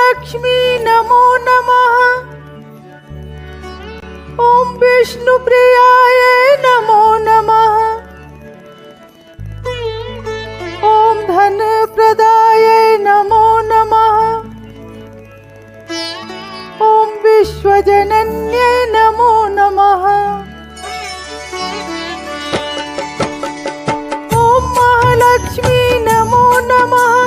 महालक्ष्मी नमो नमः। ओम विष्णुप्रियाय नमो नमः। ओम धनप्रदाय नमो नमः। ओम विश्वजनन्ये नमो नमः। ओम महालक्ष्मी नमो नमः।